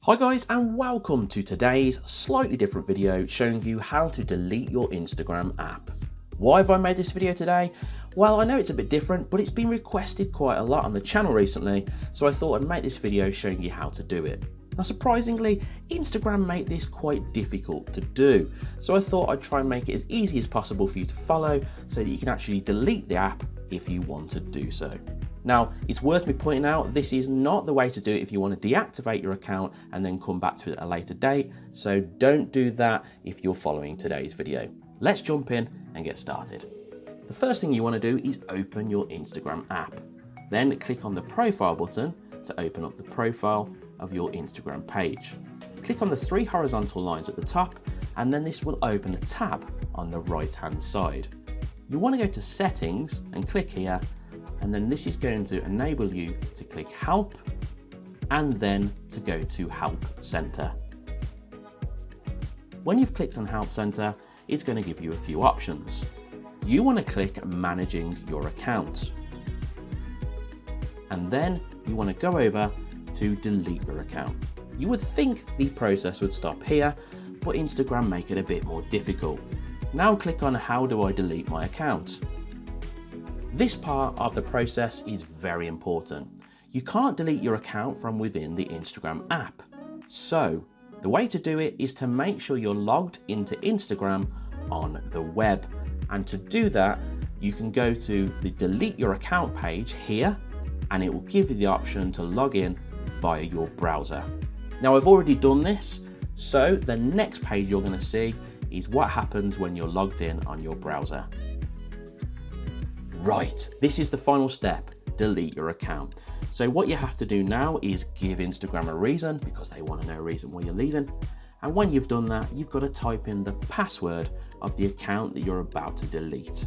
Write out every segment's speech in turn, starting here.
Hi guys, and welcome to today's slightly different video showing you how to delete your Instagram app. Why have I made this video today? Well, I know it's a bit different, but it's been requested quite a lot on the channel recently, so I thought I'd make this video showing you how to do it. Now surprisingly, Instagram made this quite difficult to do, so I thought I'd try and make it as easy as possible for you to follow so that you can actually delete the app if you want to do so. Now, it's worth me pointing out, this is not the way to do it if you want to deactivate your account and then come back to it at a later date, so don't do that if you're following today's video. Let's jump in and get started. The first thing you want to do is open your Instagram app. Then click on the profile button to open up the profile of your Instagram page. Click on the three horizontal lines at the top, and then this will open a tab on the right hand side. You want to go to settings and click here, and then this is going to enable you to click help and then to go to help center. When you've clicked on help center, it's going to give you a few options. You want to click managing your account, and then you want to go over to delete your account. You would think the process would stop here, but Instagram make it a bit more difficult. Now click on how do I delete my account. This part of the process is very important. You can't delete your account from within the Instagram app. So the way to do it is to make sure you're logged into Instagram on the web. And to do that, you can go to the delete your account page here, and it will give you the option to log in via your browser. Now I've already done this, so the next page you're going to see is what happens when you're logged in on your browser. Right, this is the final step, delete your account. So what you have to do now is give Instagram a reason, because they want to know a reason why you're leaving. And when you've done that, you've got to type in the password of the account that you're about to delete.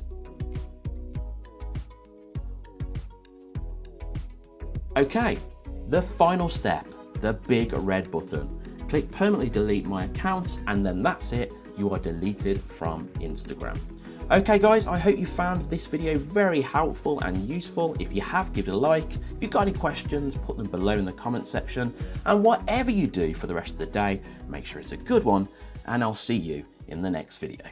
Okay, the final step, the big red button. Click permanently delete my accounts, and then that's it, you are deleted from Instagram. Okay guys, I hope you found this video very helpful and useful. If you have, give it a like. If you've got any questions, put them below in the comment section. And whatever you do for the rest of the day, make sure it's a good one, and I'll see you in the next video.